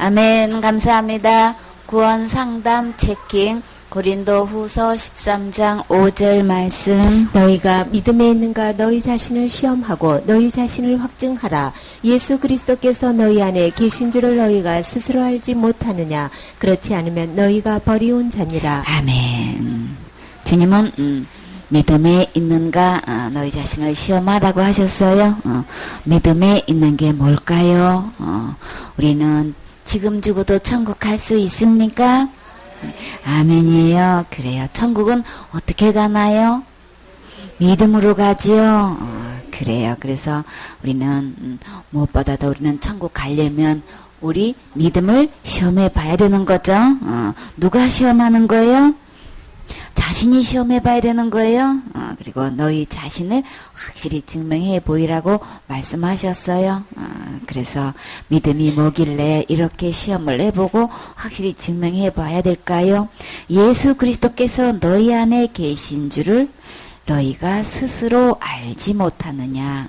아멘. 감사합니다. 구원 상담 체킹 고린도 후서 13장 5절 말씀. 너희가 믿음에 있는가 너희 자신을 시험하고 너희 자신을 확증하라. 예수 그리스도께서 너희 안에 계신 줄을 너희가 스스로 알지 못하느냐. 그렇지 않으면 너희가 버리운 자니라. 아멘. 주님은 믿음에 있는가 너희 자신을 시험하라고 하셨어요. 믿음에 있는 게 뭘까요? 우리는 지금 죽어도 천국 갈 수 있습니까? 아멘이에요. 그래요. 천국은 어떻게 가나요? 믿음으로 가지요. 그래요. 그래서 우리는 무엇보다도 우리는 천국 가려면 우리 믿음을 시험해 봐야 되는 거죠. 누가 시험하는 거예요? 자신이 시험해 봐야 되는 거예요. 그리고 너희 자신을 확실히 증명해 보이라고 말씀하셨어요. 그래서 믿음이 뭐길래 이렇게 시험을 해보고 확실히 증명해 봐야 될까요? 예수 그리스도께서 너희 안에 계신 줄을 너희가 스스로 알지 못하느냐.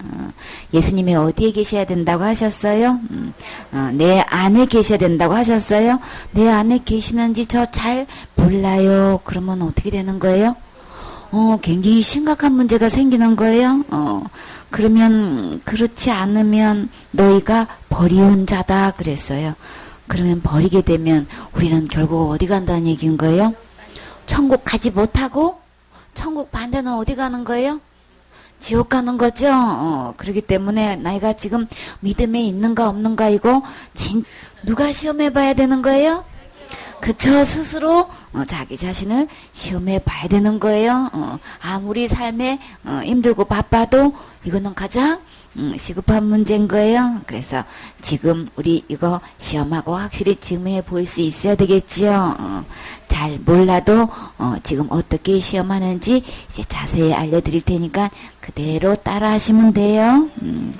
예수님이 어디에 계셔야 된다고 하셨어요? 내 안에 계셔야 된다고 하셨어요? 내 안에 계시는지 저 잘 몰라요. 그러면 어떻게 되는 거예요? 굉장히 심각한 문제가 생기는 거예요. 그러면 그렇지 않으면 너희가 버리운 자다 그랬어요. 그러면 버리게 되면 우리는 결국 어디 간다는 얘기인 거예요? 천국 가지 못하고 천국 반대는 어디 가는 거예요? 지옥 가는 거죠. 그렇기 때문에 나이가 지금 믿음에 있는가 없는가 이거 누가 시험해 봐야 되는 거예요? 그쵸. 스스로 자기 자신을 시험해 봐야 되는 거예요. 아무리 삶에 힘들고 바빠도 이거는 가장 시급한 문제인 거예요. 그래서 지금 우리 이거 시험하고 확실히 증명해 볼 수 있어야 되겠지요. 잘 몰라도 지금 어떻게 시험하는지 이제 자세히 알려드릴 테니까 그대로 따라 하시면 돼요.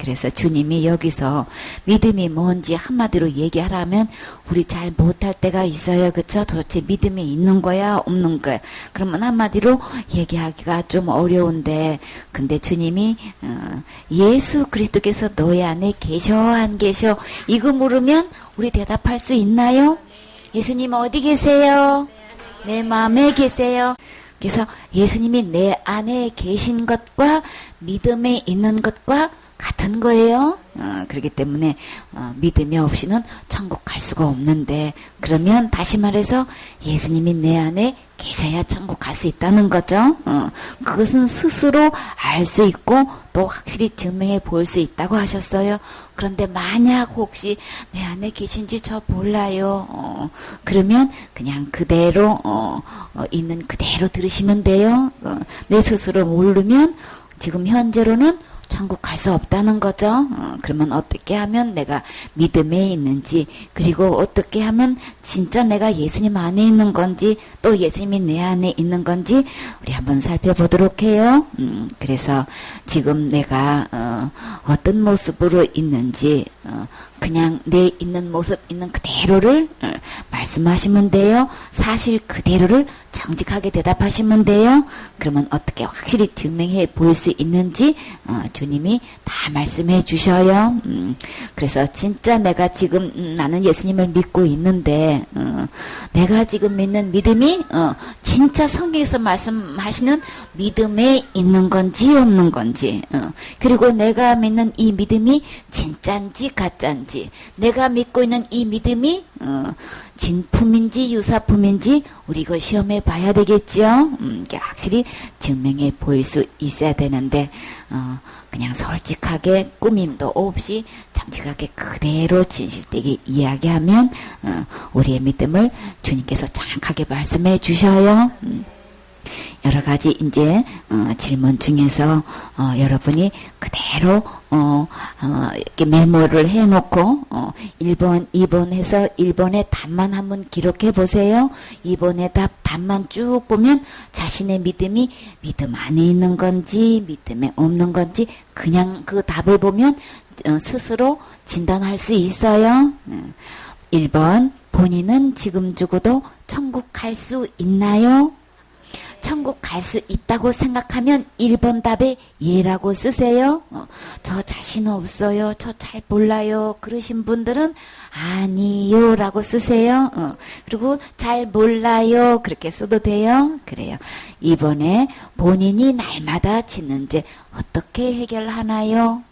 그래서 주님이 여기서 믿음이 뭔지 한마디로 얘기하라면 우리 잘 못할 때가 있어요. 그쵸? 도대체 믿음이 있는 거야 없는 거야? 그러면 한마디로 얘기하기가 좀 어려운데 근데 주님이 예수 그리스도께서 너희 안에 계셔 안 계셔 이거 물으면 우리 대답할 수 있나요? 예수님 어디 계세요? 내 마음에 계세요. 그래서 예수님이 내 안에 계신 것과 믿음에 있는 것과 같은 거예요. 그렇기 때문에 믿음이 없이는 천국 갈 수가 없는데 그러면 다시 말해서 예수님이 내 안에 계셔야 천국 갈 수 있다는 거죠. 그것은 스스로 알 수 있고 또 확실히 증명해 볼 수 있다고 하셨어요. 그런데 만약 혹시 내 안에 계신지 저 몰라요. 그러면 그냥 그대로 있는 그대로 들으시면 돼요. 내 스스로 모르면 지금 현재로는 천국 갈 수 없다는 거죠. 그러면 어떻게 하면 내가 믿음에 있는지 그리고 어떻게 하면 진짜 내가 예수님 안에 있는 건지 또 예수님이 내 안에 있는 건지 우리 한번 살펴보도록 해요. 그래서 지금 내가 어떤 모습으로 있는지 그냥 내 있는 모습 있는 그대로를 말씀하시면 돼요. 사실 그대로를 정직하게 대답하시면 돼요. 그러면 어떻게 확실히 증명해 볼 수 있는지 주님이 다 말씀해 주셔요. 그래서 진짜 내가 지금 나는 예수님을 믿고 있는데 내가 지금 믿는 믿음이 진짜 성경에서 말씀하시는 믿음에 있는 건지 없는 건지 그리고 내가 믿는 이 믿음이 진짜인지 가짜인지 내가 믿고 있는 이 믿음이 진품인지 유사품인지 우리 이거 시험해 봐야 되겠죠. 이게 확실히 증명해 보일 수 있어야 되는데 그냥 솔직하게 꾸밈도 없이 정직하게 그대로 진실되게 이야기하면 우리의 믿음을 주님께서 정확하게 말씀해 주셔요. 여러 가지 이제 질문 중에서 여러분이 그대로 이렇게 메모를 해놓고 1번, 2번 해서 1번의 답만 한번 기록해 보세요. 2번의 답만 쭉 보면 자신의 믿음이 믿음 안에 있는 건지 믿음에 없는 건지 그냥 그 답을 보면 스스로 진단할 수 있어요. 1번 본인은 지금 죽어도 천국 갈 수 있나요? 천국 갈 수 있다고 생각하면 1번 답에 예라고 쓰세요. 저 자신 없어요. 저 잘 몰라요. 그러신 분들은 아니요 라고 쓰세요. 그리고 잘 몰라요 그렇게 써도 돼요. 그래요. 이번에 본인이 날마다 짓는 죄 어떻게 해결하나요?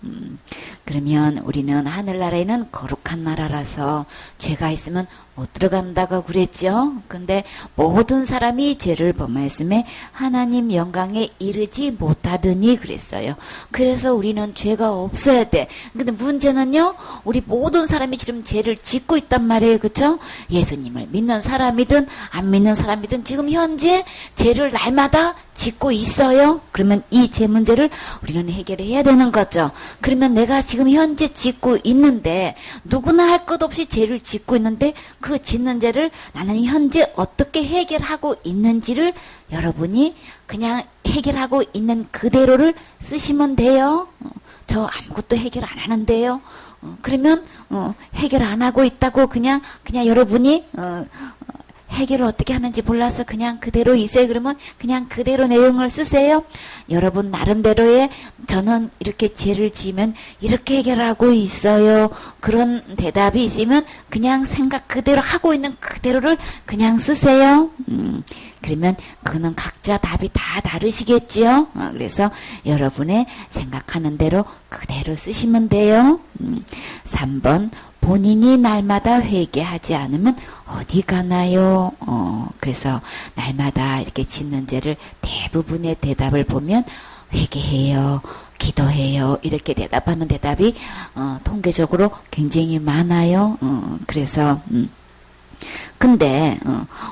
그러면 우리는 하늘나라에는 거룩한 나라라서 죄가 있으면 못 들어간다고 그랬죠. 근데 모든 사람이 죄를 범하였음에 하나님 영광에 이르지 못하더니 그랬어요. 그래서 우리는 죄가 없어야 돼. 근데 문제는요, 우리 모든 사람이 지금 죄를 짓고 있단 말이에요. 그쵸? 예수님을 믿는 사람이든 안 믿는 사람이든 지금 현재 죄를 날마다 짓고 있어요. 그러면 이 죄 문제를 우리는 해결해야 되는 거죠. 그러면 내가 지금 현재 짓고 있는데 누구나 할 것 없이 죄를 짓고 있는데 그 짓는 죄를 나는 현재 어떻게 해결하고 있는지를 여러분이 그냥 해결하고 있는 그대로를 쓰시면 돼요. 저 아무것도 해결 안 하는데요. 그러면 해결 안 하고 있다고 그냥 여러분이 해결을 어떻게 하는지 몰라서 그냥 그대로 있어요. 그러면 그냥 그대로 내용을 쓰세요. 여러분 나름대로의 저는 이렇게 죄를 지으면 이렇게 해결하고 있어요. 그런 대답이 있으면 그냥 생각 그대로 하고 있는 그대로를 그냥 쓰세요. 그러면 그는 각자 답이 다 다르시겠지요. 그래서 여러분의 생각하는 대로 그대로 쓰시면 돼요. 3번 본인이 날마다 회개하지 않으면 어디 가나요? 그래서 날마다 이렇게 짓는 죄를 대부분의 대답을 보면 회개해요, 기도해요 이렇게 대답하는 대답이 통계적으로 굉장히 많아요. 그래서 근데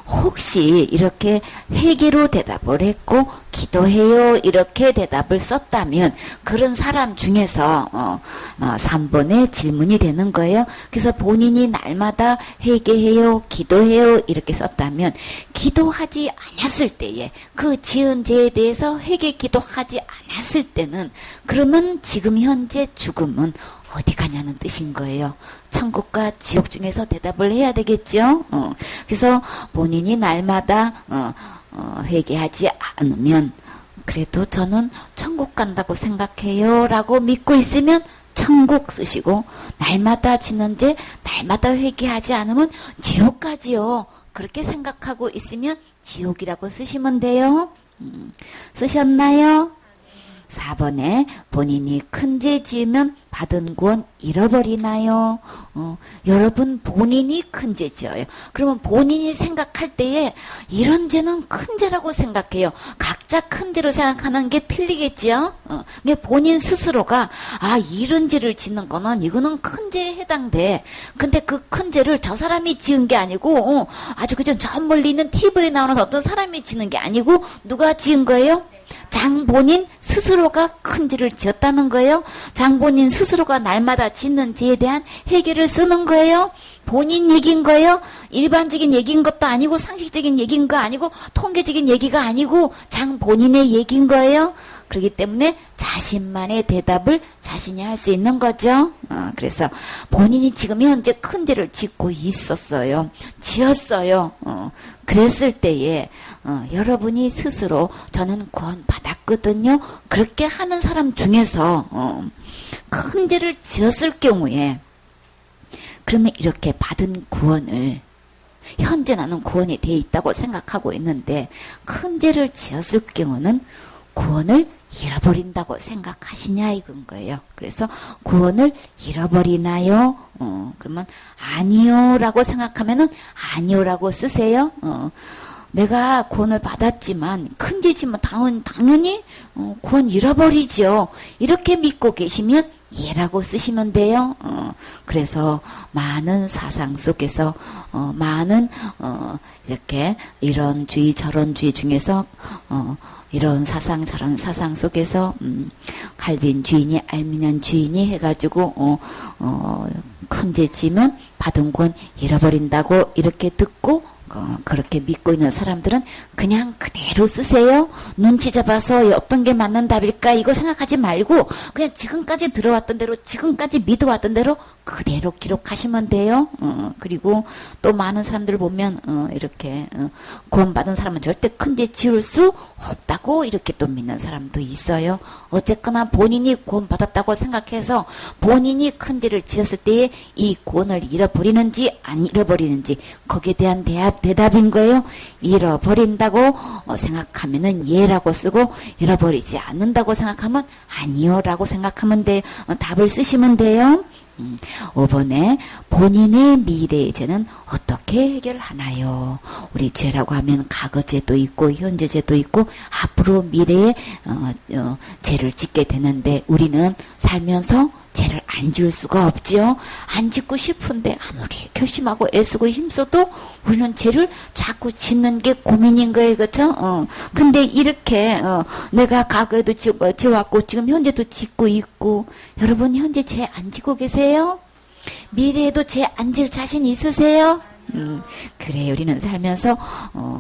혹시 이렇게 회개로 대답을 했고 기도해요 이렇게 대답을 썼다면 그런 사람 중에서 3번의 질문이 되는 거예요. 그래서 본인이 날마다 회개해요 기도해요 이렇게 썼다면 기도하지 않았을 때에 그 지은 죄에 대해서 회개 기도하지 않았을 때는 그러면 지금 현재 죽음은 어디 가냐는 뜻인 거예요. 천국과 지옥 중에서 대답을 해야 되겠죠. 그래서 본인이 날마다 회개하지 않으면 그래도 저는 천국 간다고 생각해요 라고 믿고 있으면 천국 쓰시고 날마다 지는 죄 날마다 회개하지 않으면 지옥 가지요. 그렇게 생각하고 있으면 지옥이라고 쓰시면 돼요. 쓰셨나요? 4번에 본인이 큰 죄 지으면 받은 구원 잃어버리나요? 여러분 본인이 큰 죄 지어요. 그러면 본인이 생각할 때에 이런 죄는 큰 죄라고 생각해요. 각자 큰 죄로 생각하는 게 틀리겠죠? 근데 본인 스스로가 이런 죄를 짓는 거는 이거는 큰 죄에 해당돼. 근데 그 큰 죄를 저 사람이 지은 게 아니고 아주 그저 저 멀리 있는 TV에 나오는 어떤 사람이 지는 게 아니고 누가 지은 거예요? 장본인 스스로가 큰 죄를 지었다는 거예요. 장본인 스스로가 날마다 짓는 죄에 대한 해결을 쓰는 거예요. 본인 얘기인 거예요. 일반적인 얘기인 것도 아니고 상식적인 얘기인 거 아니고 통계적인 얘기가 아니고 장본인의 얘기인 거예요. 그렇기 때문에 자신만의 대답을 자신이 할 수 있는 거죠. 그래서 본인이 지금 현재 큰 죄를 짓고 있었어요. 지었어요. 그랬을 때에 여러분이 스스로 저는 구원 받았거든요. 그렇게 하는 사람 중에서 큰 죄를 지었을 경우에 그러면 이렇게 받은 구원을 현재 나는 구원이 돼 있다고 생각하고 있는데 큰 죄를 지었을 경우는 구원을 잃어버린다고 생각하시냐 이건 거예요. 그래서 구원을 잃어버리나요? 그러면 아니요 라고 생각하면은 아니요 라고 쓰세요. 내가 구원을 받았지만 큰 죄지만 당연히 구원 잃어버리죠. 이렇게 믿고 계시면 예라고 쓰시면 돼요. 그래서 많은 사상 속에서 많은 이렇게 이런 주의 저런 주의 중에서 이런 사상 저런 사상 속에서 칼빈 주인이 알미니안 주인이 해가지고 큰 죄 지면 받은 권 잃어버린다고 이렇게 듣고 그렇게 믿고 있는 사람들은 그냥 그대로 쓰세요. 눈치 잡아서 어떤 게 맞는 답일까 이거 생각하지 말고 그냥 지금까지 들어왔던 대로 지금까지 믿어왔던 대로 그대로 기록하시면 돼요. 그리고 또 많은 사람들 보면 이렇게 구원받은 사람은 절대 큰 죄 지을 수 없다고 이렇게 또 믿는 사람도 있어요. 어쨌거나 본인이 구원받았다고 생각해서 본인이 큰 죄를 지었을 때에 이 구원을 잃어버리는지 안 잃어버리는지 거기에 대한 대답인 거예요. 잃어버린다고 생각하면은 예라고 쓰고 잃어버리지 않는다고 생각하면 아니요 라고 생각하면 돼요. 답을 쓰시면 돼요. 5번에 본인의 미래의 죄는 어떻게 해결하나요? 우리 죄라고 하면 과거죄도 있고 현재죄도 있고 앞으로 미래에 죄를 짓게 되는데 우리는 살면서 죄를 안 지을 수가 없지요. 안 짓고 싶은데 아무리 결심하고 애쓰고 힘써도 우리는 죄를 자꾸 짓는 게 고민인 거예요. 그렇죠? 근데 이렇게 내가 과거에도 지어왔고 지금 현재도 짓고 있고 여러분 현재 죄 안 지고 계세요? 미래에도 죄 안 지을 자신 있으세요? 그래요. 우리는 살면서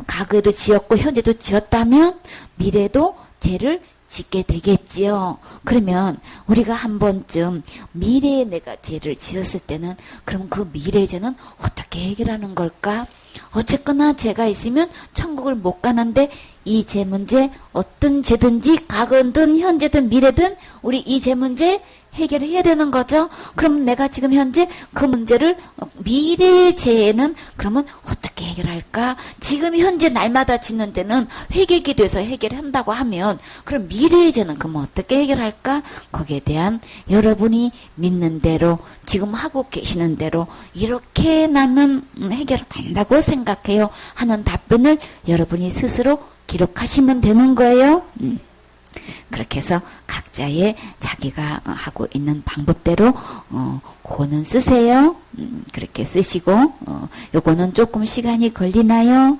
과거에도 지었고 현재도 지었다면 미래에도 죄를 짓게 되겠지요. 그러면 우리가 한 번쯤 미래에 내가 죄를 지었을 때는 그럼 그 미래의 죄는 어떻게 해결하는 걸까? 어쨌거나 죄가 있으면 천국을 못 가는데 이 죄 문제 어떤 죄든지 과거든 현재든 미래든 우리 이 죄 문제 해결해야 되는 거죠. 그럼 내가 지금 현재 그 문제를 미래의 죄는 그러면 어떻게 해결할까? 지금 현재 날마다 짓는 데는 회개기 돼서 해결한다고 하면 그럼 미래의 죄는 그럼 어떻게 해결할까? 거기에 대한 여러분이 믿는 대로 지금 하고 계시는 대로 이렇게 나는 해결한다고 생각해요 하는 답변을 여러분이 스스로 기록하시면 되는 거예요. 그렇게 해서 각자의 자기가 하고 있는 방법대로 그거는 쓰세요. 그렇게 쓰시고 요거는 조금 시간이 걸리나요?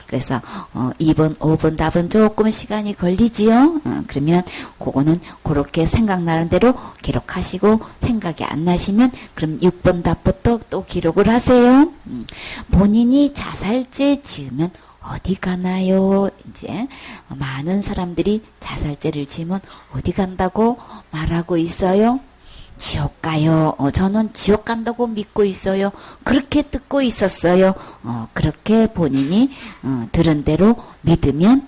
그래서 2번, 5번 답은 조금 시간이 걸리지요. 그러면 그거는 그렇게 생각나는 대로 기록하시고 생각이 안 나시면 그럼 6번 답부터 또 기록을 하세요. 본인이 자살죄 지으면 어디 가나요? 이제 많은 사람들이 자살죄를 지으면 어디 간다고 말하고 있어요? 지옥 가요. 저는 지옥 간다고 믿고 있어요. 그렇게 듣고 있었어요. 그렇게 본인이 들은 대로 믿으면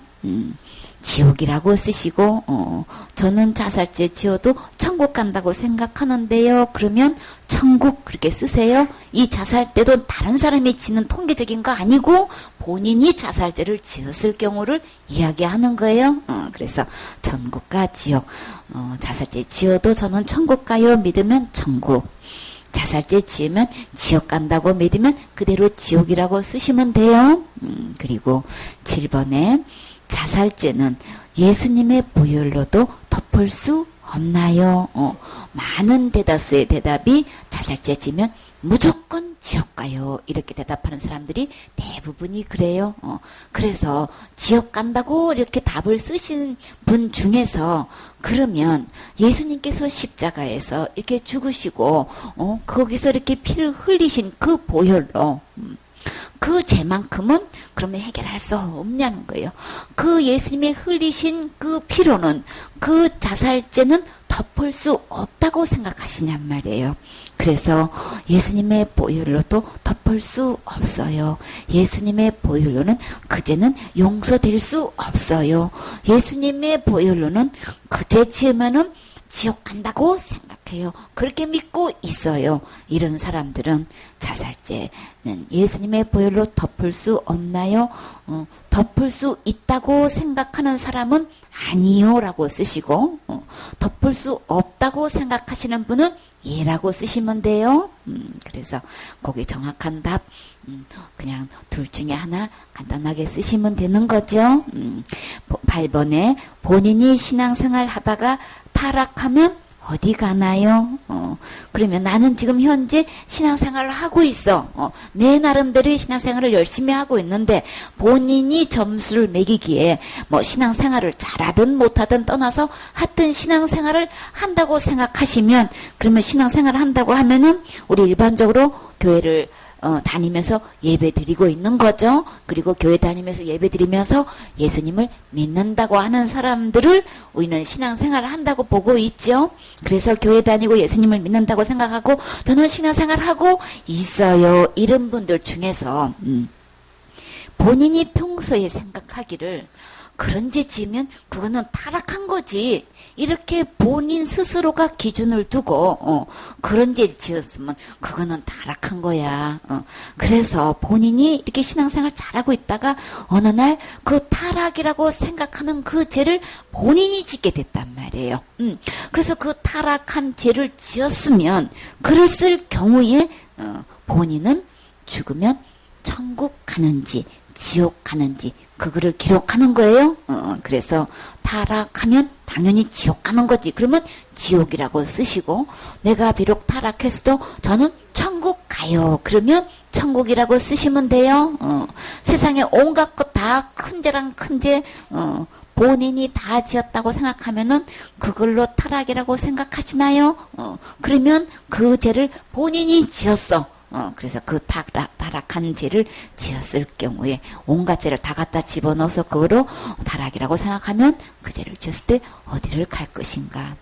지옥이라고 쓰시고 저는 자살죄 지어도 천국 간다고 생각하는데요. 그러면 천국 그렇게 쓰세요. 이 자살죄도 다른 사람이 지는 통계적인 거 아니고 본인이 자살죄를 지었을 경우를 이야기하는 거예요. 그래서 천국과 지옥 자살죄 지어도 저는 천국 가요 믿으면 천국 자살죄 지으면 지옥 간다고 믿으면 그대로 지옥이라고 쓰시면 돼요. 그리고 7번에 자살죄는 예수님의 보혈로도 덮을 수 없나요? 많은 대다수의 대답이 자살죄 지면 무조건 지옥 가요. 이렇게 대답하는 사람들이 대부분이 그래요. 그래서 지옥 간다고 이렇게 답을 쓰신 분 중에서 그러면 예수님께서 십자가에서 이렇게 죽으시고 거기서 이렇게 피를 흘리신 그 보혈로 그 죄만큼은 그러면 해결할 수 없냐는 거예요. 그 예수님의 흘리신 그 피로는 그 자살죄는 덮을 수 없다고 생각하시냔 말이에요. 그래서 예수님의 보혈로도 덮을 수 없어요. 예수님의 보혈로는 그 죄는 용서될 수 없어요. 예수님의 보혈로는 그 죄 지으면은 지옥 간다고 생각해요. 그렇게 믿고 있어요. 이런 사람들은 자살죄는 예수님의 보혈로 덮을 수 없나요? 덮을 수 있다고 생각하는 사람은 아니요 라고 쓰시고 덮을 수 없다고 생각하시는 분은 예라고 쓰시면 돼요. 그래서 거기 정확한 답 그냥 둘 중에 하나 간단하게 쓰시면 되는 거죠. 8번에 본인이 신앙생활 하다가 타락하면 어디 가나요? 그러면 나는 지금 현재 신앙생활을 하고 있어. 내 나름대로의 신앙생활을 열심히 하고 있는데 본인이 점수를 매기기에 뭐 신앙생활을 잘하든 못하든 떠나서 하여튼 신앙생활을 한다고 생각하시면 그러면 신앙생활을 한다고 하면은 우리 일반적으로 교회를 다니면서 예배 드리고 있는 거죠. 그리고 교회 다니면서 예배 드리면서 예수님을 믿는다고 하는 사람들을 우리는 신앙생활을 한다고 보고 있죠. 그래서 교회 다니고 예수님을 믿는다고 생각하고 저는 신앙생활을 하고 있어요. 이런 분들 중에서 본인이 평소에 생각하기를 그런 죄 지으면 그거는 타락한 거지. 이렇게 본인 스스로가 기준을 두고 그런 죄 지었으면 그거는 타락한 거야. 그래서 본인이 이렇게 신앙생활 잘하고 있다가 어느 날 그 타락이라고 생각하는 그 죄를 본인이 짓게 됐단 말이에요. 그래서 그 타락한 죄를 지었으면 글을 쓸 경우에 본인은 죽으면 천국 가는지 지옥 가는지 그거를 기록하는 거예요. 그래서 타락하면 당연히 지옥 가는 거지. 그러면 지옥이라고 쓰시고 내가 비록 타락했어도 저는 천국 가요. 그러면 천국이라고 쓰시면 돼요. 세상에 온갖 것 다 큰 죄랑 큰 죄 본인이 다 지었다고 생각하면은 그걸로 타락이라고 생각하시나요? 그러면 그 죄를 본인이 지었어. 그래서 그 타락한 죄를 지었을 경우에 온갖 죄를 다 갖다 집어넣어서 그거로 타락이라고 생각하면 그 죄를 지었을 때 어디를 갈 것인가.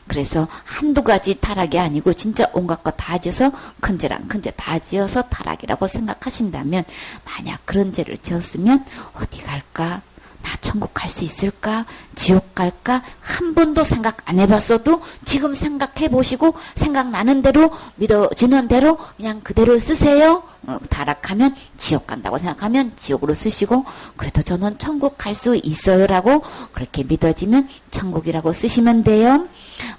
그래서 한두 가지 타락이 아니고 진짜 온갖 거 다 지어서 큰 죄랑 큰 죄 다 지어서 타락이라고 생각하신다면 만약 그런 죄를 지었으면 어디 갈까? 나 천국 갈 수 있을까? 지옥 갈까? 한 번도 생각 안 해봤어도 지금 생각해 보시고 생각나는 대로 믿어지는 대로 그냥 그대로 쓰세요. 타락하면 지옥 간다고 생각하면 지옥으로 쓰시고 그래도 저는 천국 갈 수 있어요 라고 그렇게 믿어지면 천국이라고 쓰시면 돼요.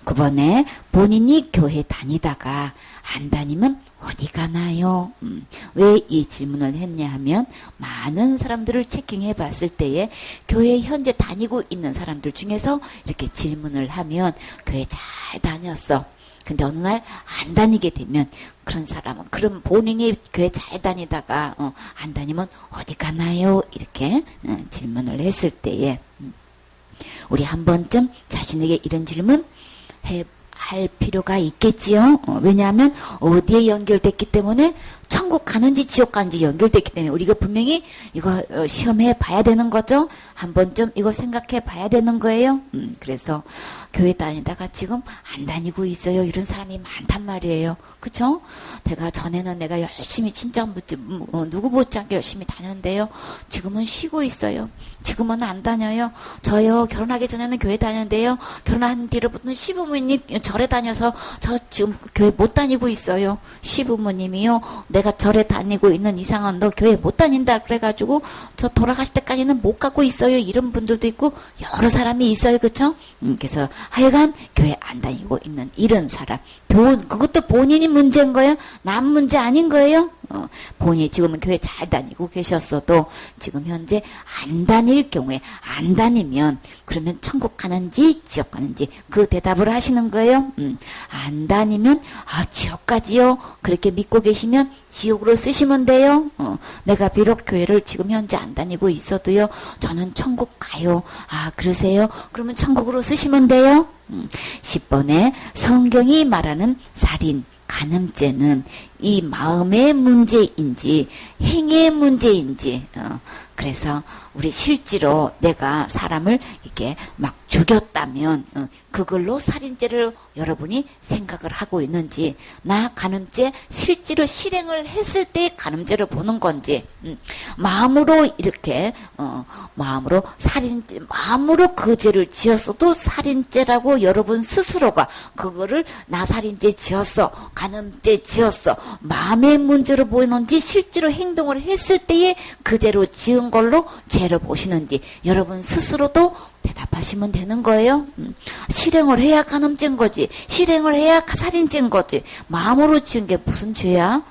9번에 본인이 교회 다니다가 안 다니면 어디 가나요? 왜 이 질문을 했냐 하면 많은 사람들을 체킹해 봤을 때에 교회에 현재 다니고 있는 사람들 중에서 이렇게 질문을 하면 교회 잘 다녔어. 근데 어느 날 안 다니게 되면 그런 사람은 그럼 본인이 교회 잘 다니다가 안 다니면 어디 가나요? 이렇게 질문을 했을 때에 우리 한 번쯤 자신에게 이런 질문 할 필요가 있겠지요. 왜냐하면 어디에 연결됐기 때문에 천국 가는지 지옥 가는지 연결됐기 때문에 우리가 분명히 이거 시험해 봐야 되는 거죠. 한 번쯤 이거 생각해 봐야 되는 거예요. 그래서 교회 다니다가 지금 안 다니고 있어요. 이런 사람이 많단 말이에요. 그쵸? 전에는 내가 열심히 진짜 누구 못지않게 열심히 다녔는데요. 지금은 쉬고 있어요. 지금은 안 다녀요. 저요 결혼하기 전에는 교회 다녔는데요. 결혼한 뒤로부터는 시부모님이 절에 다녀서 저 지금 교회 못 다니고 있어요. 시부모님이요. 내가 절에 다니고 있는 이상은 너 교회 못 다닌다 그래가지고 저 돌아가실 때까지는 못 가고 있어요. 이런 분들도 있고 여러 사람이 있어요. 그쵸? 그래서 하여간 교회 안 다니고 있는 이런 사람 그것도 본인이 문제인 거예요? 남 문제 아닌 거예요? 본인이 지금은 교회 잘 다니고 계셨어도 지금 현재 안 다닐 경우에 안 다니면 그러면 천국 가는지 지옥 가는지 그 대답을 하시는 거예요. 안 다니면 지옥 가지요. 그렇게 믿고 계시면 지옥으로 쓰시면 돼요. 내가 비록 교회를 지금 현재 안 다니고 있어도요. 저는 천국 가요. 그러세요? 그러면 천국으로 쓰시면 돼요. 10번에 성경이 말하는 살인 간음죄는 이 마음의 문제인지 행의 문제인지 그래서 우리 실제로 내가 사람을 이렇게 막 죽였다면 그걸로 살인죄를 여러분이 생각을 하고 있는지 나 간음죄 실제로 실행을 했을 때 간음죄를 보는 건지 마음으로 이렇게 마음으로 살인죄 마음으로 그 죄를 지었어도 살인죄라고 여러분 스스로가 그거를 나 살인죄 지었어 간음죄 지었어 마음의 문제로 보이는지 실제로 행동을 했을 때에 그 죄로 지은 걸로 죄를 보시는지 여러분 스스로도 대답하시면 되는 거예요. 실행을 해야 간음죄인 거지. 실행을 해야 살인죄인 거지. 마음으로 지은 게 무슨 죄야?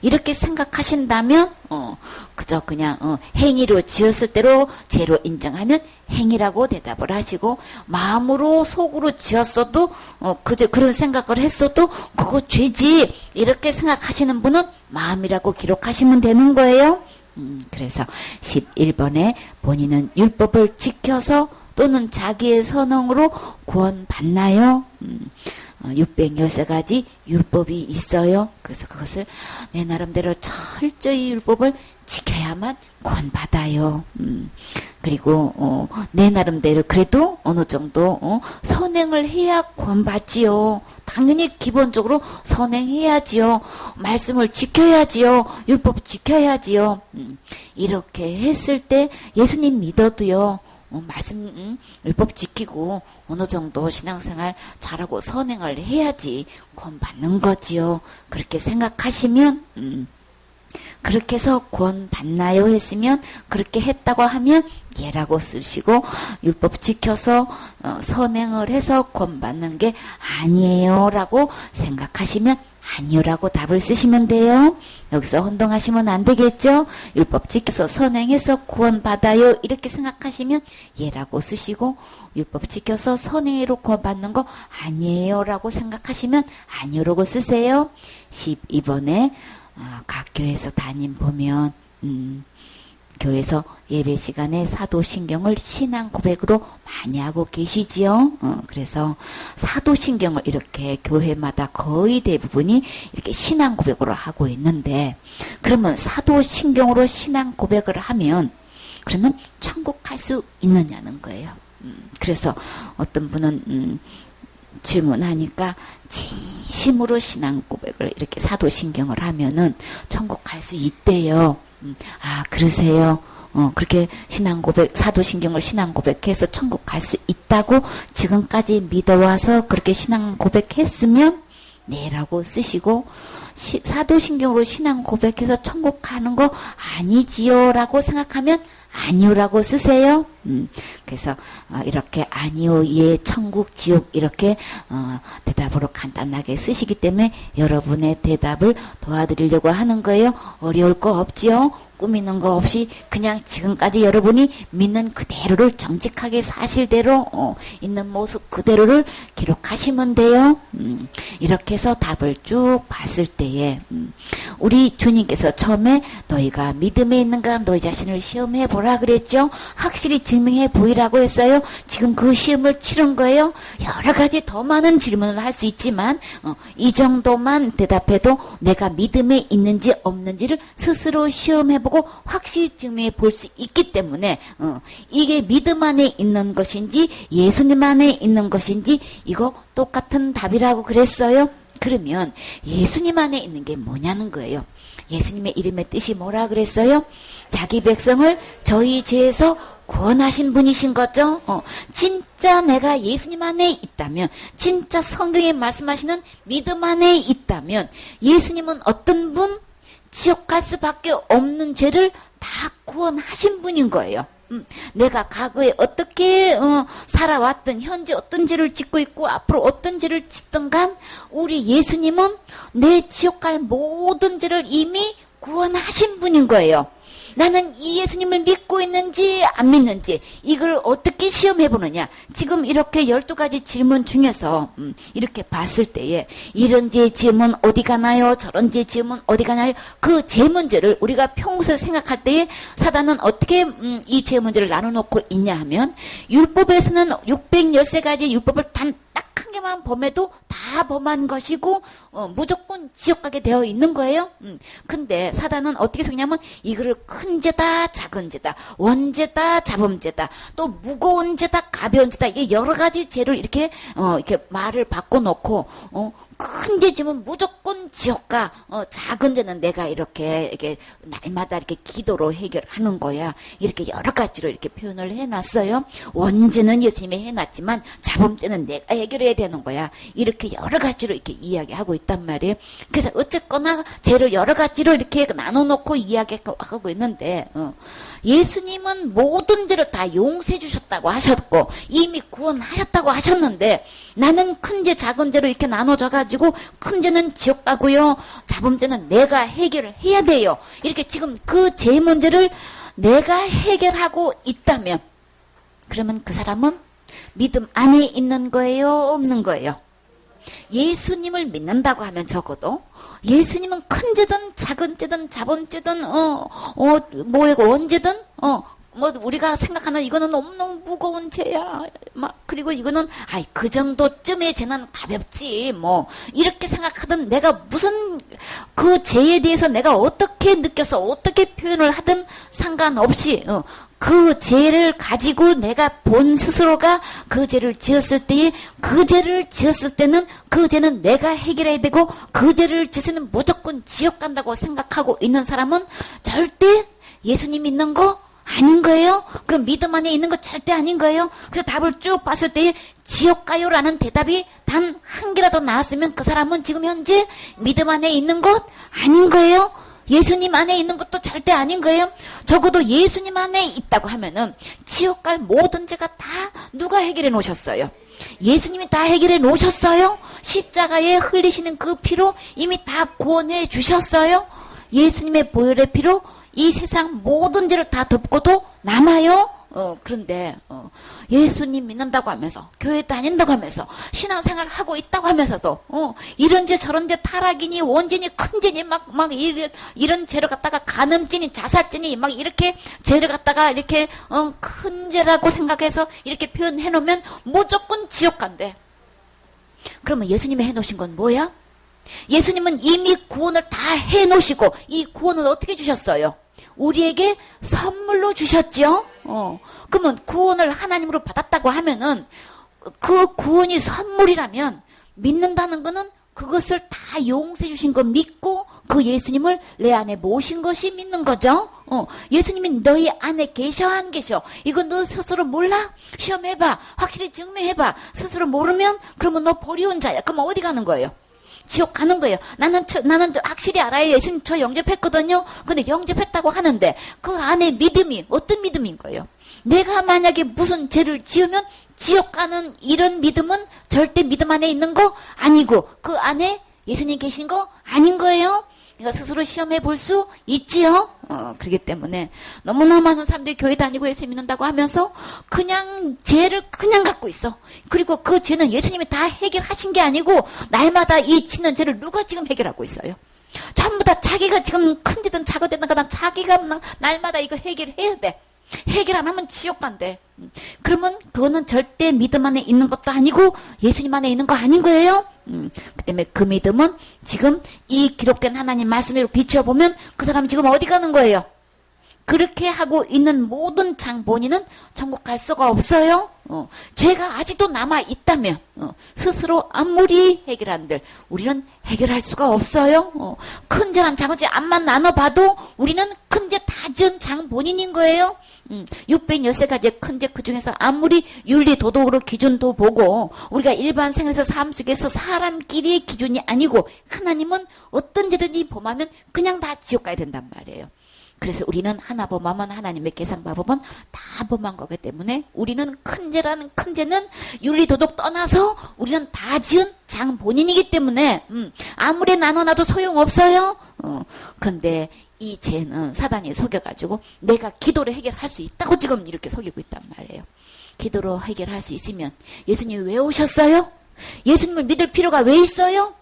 이렇게 생각하신다면 그저 그냥 행위로 지었을 대로 죄로 인정하면 행위라고 대답을 하시고 마음으로 속으로 지었어도 그저 그런 생각을 했어도 그거 죄지. 이렇게 생각하시는 분은 마음이라고 기록하시면 되는 거예요. 그래서 11번에 본인은 율법을 지켜서 또는 자기의 선행으로 구원받나요? 613가지 율법이 있어요. 그래서 그것을 내 나름대로 철저히 율법을 지켜야만 구원받아요. 그리고 내 나름대로 그래도 어느 정도 선행을 해야 구원받지요. 당연히 기본적으로 선행해야지요. 말씀을 지켜야지요. 율법 지켜야지요. 이렇게 했을 때 예수님 믿어도요. 말씀 율법 지키고 어느 정도 신앙생활 잘하고 선행을 해야지 구원받는 거지요. 그렇게 생각하시면 그렇게 해서 구원받나요? 했으면 그렇게 했다고 하면 예라고 쓰시고 율법 지켜서 선행을 해서 구원받는 게 아니에요 라고 생각하시면 아니요라고 답을 쓰시면 돼요. 여기서 혼동하시면 안 되겠죠? 율법 지켜서 선행해서 구원받아요 이렇게 생각하시면 예라고 쓰시고 율법 지켜서 선행으로 구원받는 거 아니에요 라고 생각하시면 아니요라고 쓰세요. 12번에 각 교회에서 담임 보면 교회에서 예배 시간에 사도신경을 신앙 고백으로 많이 하고 계시지요. 그래서 사도신경을 이렇게 교회마다 거의 대부분이 이렇게 신앙 고백으로 하고 있는데 그러면 사도신경으로 신앙 고백을 하면 그러면 천국 갈 수 있느냐는 거예요. 그래서 어떤 분은 질문하니까 진심으로 신앙 고백을 이렇게 사도신경을 하면은 천국 갈 수 있대요. 아, 그러세요. 그렇게 신앙 고백, 사도신경을 신앙 고백해서 천국 갈 수 있다고 지금까지 믿어와서 그렇게 신앙 고백했으면 네라고 쓰시고 사도신경으로 신앙 고백해서 천국 가는 거 아니지요 라고 생각하면 아니요라고 쓰세요. 그래서 이렇게 아니요, 예, 천국, 지옥 이렇게 대답으로 간단하게 쓰시기 때문에 여러분의 대답을 도와드리려고 하는 거예요. 어려울 거 없지요. 꾸미는 거 없이 그냥 지금까지 여러분이 믿는 그대로를 정직하게 사실대로 있는 모습 그대로를 기록하시면 돼요. 이렇게 해서 답을 쭉 봤을 때에 우리 주님께서 처음에 너희가 믿음에 있는가 너희 자신을 시험해 보라 그랬죠. 확실히 증명해 보이라고 했어요. 지금 그 시험을 치른 거예요. 여러 가지 더 많은 질문을 할 수 있지만 이 정도만 대답해도 내가 믿음에 있는지 없는지를 스스로 시험해 보고 확실히 증명해 볼 수 있기 때문에 이게 믿음 안에 있는 것인지 예수님 안에 있는 것인지 이거 똑같은 답이라고 그랬어요. 그러면 예수님 안에 있는 게 뭐냐는 거예요. 예수님의 이름의 뜻이 뭐라 그랬어요? 자기 백성을 저희 죄에서 구원하신 분이신 거죠. 진짜 내가 예수님 안에 있다면, 진짜 성경에 말씀하시는 믿음 안에 있다면 예수님은 어떤 분? 지옥 갈 수밖에 없는 죄를 다 구원하신 분인 거예요. 내가 과거에 어떻게 살아왔든 현재 어떤 죄를 짓고 있고 앞으로 어떤 죄를 짓든 간 우리 예수님은 내 지옥 갈 모든 죄를 이미 구원하신 분인 거예요. 나는 이 예수님을 믿고 있는지 안 믿는지 이걸 어떻게 시험해보느냐. 지금 이렇게 12가지 질문 중에서 이렇게 봤을 때에 이런 제 질문 어디 가나요? 저런 제 질문 어디 가나요? 그 제 문제를 우리가 평소에 생각할 때에 사단은 어떻게 이 제 문제를 나눠놓고 있냐 하면 율법에서는 613가지 율법을 단 딱 한 개만 범해도 다 범한 것이고 무조건 지옥 가게 되어 있는 거예요. 근데 사단은 어떻게 속냐면 이거를 큰 죄다 작은 죄다 원죄다 자범죄다 또 무거운 죄다 가벼운 죄다 이게 여러 가지 죄를 이렇게 이렇게 말을 바꿔놓고 큰 죄 지면 무조건 지옥 가 작은 죄는 내가 이렇게 날마다 이렇게 기도로 해결하는 거야. 이렇게 여러 가지로 이렇게 표현을 해놨어요. 원죄는 예수님이 해놨지만 자범죄는 내가 해결해야 되는 거야. 이렇게 여러 가지로 이렇게 이야기하고 있단 말이에요. 그래서 어쨌거나 죄를 여러 가지로 이렇게 나눠놓고 이야기하고 있는데 예수님은 모든 죄를 다 용서해 주셨다고 하셨고 이미 구원하셨다고 하셨는데 나는 큰 죄 작은 죄로 이렇게 나눠져 가지고 큰 죄는 지옥 가고요 자범죄는 내가 해결을 해야 돼요. 이렇게 지금 그 죄 문제를 내가 해결하고 있다면 그러면 그 사람은 믿음 안에 있는 거예요? 없는 거예요? 예수님을 믿는다고 하면 적어도 예수님은 큰 죄든 작은 죄든 자범죄든 뭐이고 언제든 뭐 우리가 생각하는 이거는 너무너무 무거운 죄야. 막 그리고 이거는 아이 그 정도쯤의 죄는 가볍지. 뭐 이렇게 생각하던 내가 무슨 그 죄에 대해서 내가 어떻게 느껴서 어떻게 표현을 하든 상관없이 그 죄를 가지고 내가 본 스스로가 그 죄를 지었을 때에 그 죄를 지었을 때는 그 죄는 내가 해결해야 되고 그 죄를 지으면 무조건 지옥 간다고 생각하고 있는 사람은 절대 예수님 믿는 거 아닌 거예요. 그럼 믿음 안에 있는 거 절대 아닌 거예요. 그래서 답을 쭉 봤을 때 지옥 가요라는 대답이 단 한 개라도 나왔으면 그 사람은 지금 현재 믿음 안에 있는 것 아닌 거예요. 예수님 안에 있는 것도 절대 아닌 거예요. 적어도 예수님 안에 있다고 하면은 지옥 갈 모든 죄가 다 누가 해결해 놓으셨어요? 예수님이 다 해결해 놓으셨어요. 십자가에 흘리시는 그 피로 이미 다 구원해 주셨어요. 예수님의 보혈의 피로 이 세상 모든 죄를 다 덮고도 남아요. 그런데 예수님 믿는다고 하면서 교회 다닌다고 하면서 신앙생활 하고 있다고 하면서도 이런 죄 저런 죄 타락이니 원죄니 큰 죄니 막 이런 죄를 갖다가 간음죄니 자살죄니 막 이렇게 죄를 갖다가 이렇게 큰 죄라고 생각해서 이렇게 표현해 놓으면 무조건 지옥 간대. 그러면 예수님이 해 놓으신 건 뭐야? 예수님은 이미 구원을 다 해 놓으시고 이 구원을 어떻게 주셨어요? 우리에게 선물로 주셨죠. 그러면 구원을 하나님으로 받았다고 하면은 그 구원이 선물이라면 믿는다는 거는 그것을 다 용서해 주신 거 믿고 그 예수님을 내 안에 모신 것이 믿는 거죠. 예수님이 너희 안에 계셔 안 계셔? 이거 너 스스로 몰라? 시험해봐. 확실히 증명해봐. 스스로 모르면 그러면 너 버리운 자야. 그러면 어디 가는 거예요? 지옥 가는 거예요. 나는 확실히 알아요. 예수님 저 영접했거든요. 근데 영접했다고 하는데 그 안에 믿음이 어떤 믿음인 거예요? 내가 만약에 무슨 죄를 지으면 지옥 가는 이런 믿음은 절대 믿음 안에 있는 거 아니고 그 안에 예수님 계신 거 아닌 거예요. 이거 스스로 시험해 볼 수 있지요. 그렇기 때문에 너무나 많은 사람들이 교회 다니고 예수 믿는다고 하면서 그냥 죄를 그냥 갖고 있어. 그리고 그 죄는 예수님이 다 해결하신 게 아니고 날마다 이 짓는 죄를 누가 지금 해결하고 있어요? 전부 다 자기가 지금 큰 죄든 작은 죄든 그냥 자기가 날마다 이거 해결해야 돼. 해결 안 하면 지옥 간대. 그러면 그거는 절대 믿음 안에 있는 것도 아니고 예수님 안에 있는 거 아닌 거예요. 그 때문에 그 믿음은 지금 이 기록된 하나님 말씀으로 비춰보면 그 사람이 지금 어디 가는 거예요? 그렇게 하고 있는 모든 장본인은 천국 갈 수가 없어요. 죄가 아직도 남아있다면 스스로 아무리 해결한들 우리는 해결할 수가 없어요. 큰 죄랑 작은 죄 암만 나눠봐도 우리는 큰 죄 다 지은 장본인인 거예요. 613가지의 큰 죄 그 중에서 아무리 윤리 도덕으로 기준도 보고 우리가 일반 생활에서 삶 속에서 사람끼리의 기준이 아니고 하나님은 어떤 죄든지 범하면 그냥 다 지옥 가야 된단 말이에요. 그래서 우리는 하나 범하면 하나님의 계산법은 다 범한 거기 때문에 우리는 큰 죄라는 큰 죄는 윤리 도덕 떠나서 우리는 다 지은 장 본인이기 때문에 아무리 나눠놔도 소용없어요. 근데 이 죄는 사단이 속여가지고 내가 기도로 해결할 수 있다고 지금 이렇게 속이고 있단 말이에요. 기도로 해결할 수 있으면 예수님이 왜 오셨어요? 예수님을 믿을 필요가 왜 있어요?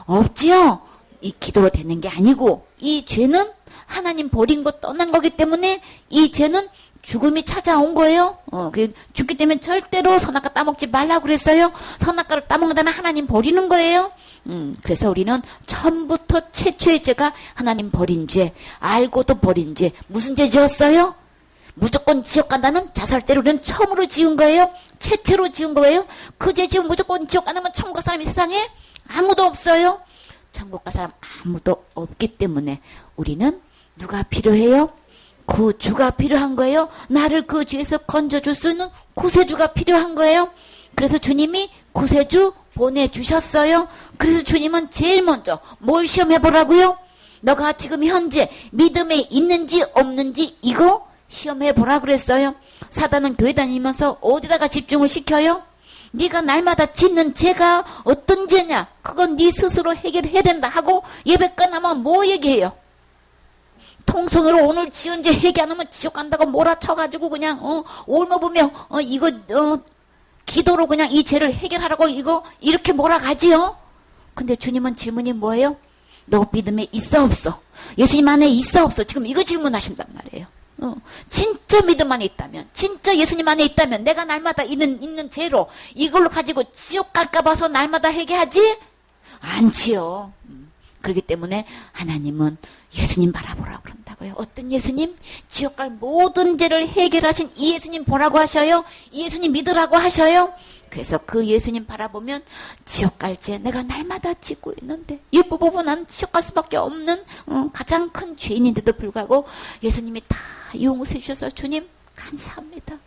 없지요. 이 기도로 되는 게 아니고 이 죄는 하나님 버린 거 떠난 거기 때문에 이 죄는 죽음이 찾아온 거예요. 죽기 때문에 절대로 선악과 따먹지 말라고 그랬어요. 선악과를 따먹는다는 하나님 버리는 거예요. 그래서 우리는 처음부터 최초의 죄가 하나님 버린 죄, 알고도 버린 죄. 무슨 죄 지었어요? 무조건 지옥 간다는 자살죄를 우리는 처음으로 지은 거예요. 최초로 지은 거예요. 그 죄 지으면 무조건 지옥 간다면 천국 갈 사람이 세상에 아무도 없어요. 천국 갈 사람 아무도 없기 때문에 우리는 누가 필요해요? 구주가 필요한 거예요. 나를 그 죄에서 건져줄 수 있는 구세주가 필요한 거예요. 그래서 주님이 구세주 보내주셨어요. 그래서 주님은 제일 먼저 뭘 시험해보라고요? 너가 지금 현재 믿음에 있는지 없는지 이거 시험해보라 그랬어요. 사단은 교회 다니면서 어디다가 집중을 시켜요? 네가 날마다 짓는 죄가 어떤 죄냐? 그건 네 스스로 해결해야 된다 하고 예배 끝나면 뭐 얘기해요? 통성으로 오늘 지은 죄 해결 안 하면 지옥 간다고 몰아쳐가지고 그냥 옮아보며 이거 기도로 그냥 이 죄를 해결하라고 이거 이렇게 몰아가지요. 근데 주님은 질문이 뭐예요? 너 믿음에 있어 없어? 예수님 안에 있어 없어? 지금 이거 질문하신단 말이에요. 진짜 믿음 안에 있다면, 진짜 예수님 안에 있다면, 내가 날마다 있는 죄로 이걸로 가지고 지옥 갈까 봐서 날마다 회개하지 않지요. 그렇기 때문에 하나님은 예수님 바라보라고 그런다고요. 어떤 예수님? 지옥 갈 모든 죄를 해결하신 이 예수님 보라고 하셔요. 이 예수님 믿으라고 하셔요. 그래서 그 예수님 바라보면 지옥 갈 죄 내가 날마다 짓고 있는데 율법으로 난 지옥 갈 수밖에 없는 가장 큰 죄인인데도 불구하고 예수님이 다 용서해 주셔서 주님 감사합니다.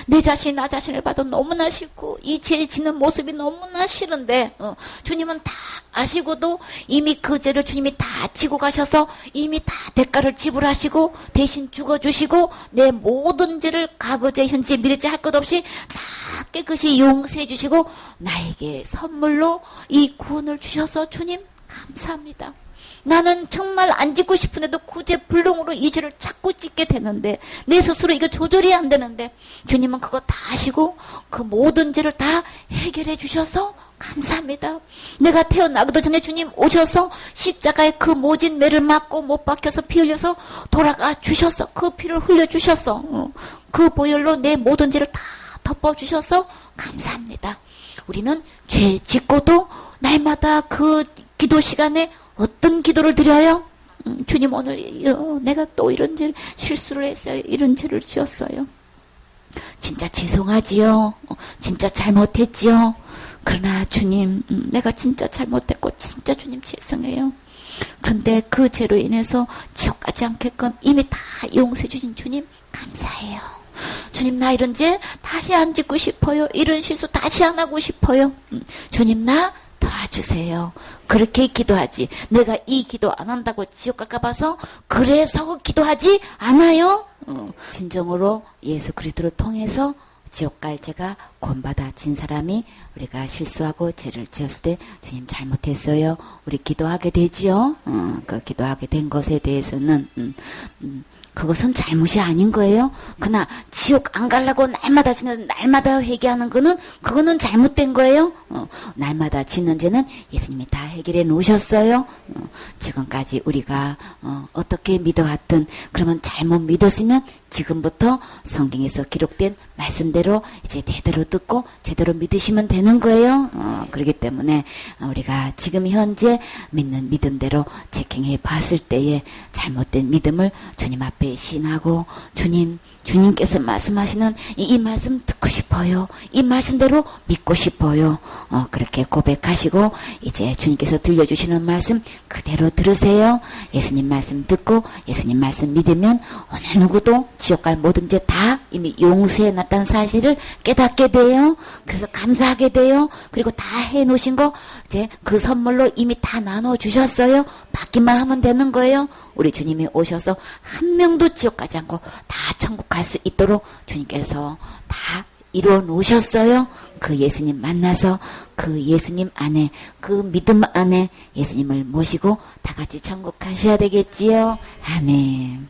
내 자신 나 자신을 봐도 너무나 싫고 이 죄 짓는 모습이 너무나 싫은데 주님은 다 아시고도 이미 그 죄를 주님이 다 지고 가셔서 이미 다 대가를 지불하시고 대신 죽어주시고 내 모든 죄를 과거죄 현재 미래죄 할 것 없이 다 깨끗이 용서해 주시고 나에게 선물로 이 구원을 주셔서 주님 감사합니다. 나는 정말 안 짓고 싶은데도 구제불능으로 이 죄를 자꾸 짓게 되는데 내 스스로 이거 조절이 안 되는데 주님은 그거 다 아시고 그 모든 죄를 다 해결해 주셔서 감사합니다. 내가 태어나기도 전에 주님 오셔서 십자가에 그 모진 매를 맞고 못 박혀서 피 흘려서 돌아가 주셔서 그 피를 흘려 주셔서 그 보혈로 내 모든 죄를 다 덮어 주셔서 감사합니다. 우리는 죄 짓고도 날마다 그 기도 시간에 어떤 기도를 드려요? 주님 오늘 내가 또 이런 실수를 했어요. 이런 죄를 지었어요. 진짜 죄송하지요. 진짜 잘못했지요. 그러나 주님 내가 진짜 잘못했고 진짜 주님 죄송해요. 그런데 그 죄로 인해서 지옥 가지 않게끔 이미 다 용서해 주신 주님 감사해요. 주님 나 이런 죄 다시 안 짓고 싶어요. 이런 실수 다시 안 하고 싶어요. 주님 나 도와주세요. 그렇게 기도하지. 내가 이 기도 안 한다고 지옥 갈까 봐서 그래서 기도하지 않아요. 진정으로 예수 그리스도를 통해서 지옥 갈 죄가 구원받아진 사람이 우리가 실수하고 죄를 지었을 때 주님 잘못했어요. 우리 기도하게 되지요. 그 기도하게 된 것에 대해서는 그것은 잘못이 아닌 거예요. 그러나 지옥 안 가려고 날마다 짓는 날마다 회개하는 거는 그거는 잘못된 거예요. 날마다 짓는 죄는 예수님이 다 해결해 놓으셨어요. 지금까지 우리가 어떻게 믿어왔든 그러면 잘못 믿었으면 지금부터 성경에서 기록된 말씀대로 이제 제대로 듣고 제대로 믿으시면 되는 거예요. 그렇기 때문에 우리가 지금 현재 믿는 믿음대로 체킹해 봤을 때에 잘못된 믿음을 주님 앞에 신하고 주님께서 말씀하시는 이 말씀 듣고 싶어요. 이 말씀대로 믿고 싶어요. 그렇게 고백하시고 이제 주님께서 들려주시는 말씀 그대로 들으세요. 예수님 말씀 듣고 예수님 말씀 믿으면 어느 누구도 지옥 갈 모든 죄 다 이미 용서해 놨다는 사실을 깨닫게 돼요. 그래서 감사하게 돼요. 그리고 다 해놓으신 거 이제 그 선물로 이미 다 나눠주셨어요. 받기만 하면 되는 거예요. 우리 주님이 오셔서 한 명도 지옥 가지 않고 다 천국 갈 수 있도록 주님께서 다 이루어 놓으셨어요. 그 예수님 만나서 그 예수님 안에 그 믿음 안에 예수님을 모시고 다 같이 천국 가셔야 되겠지요. 아멘.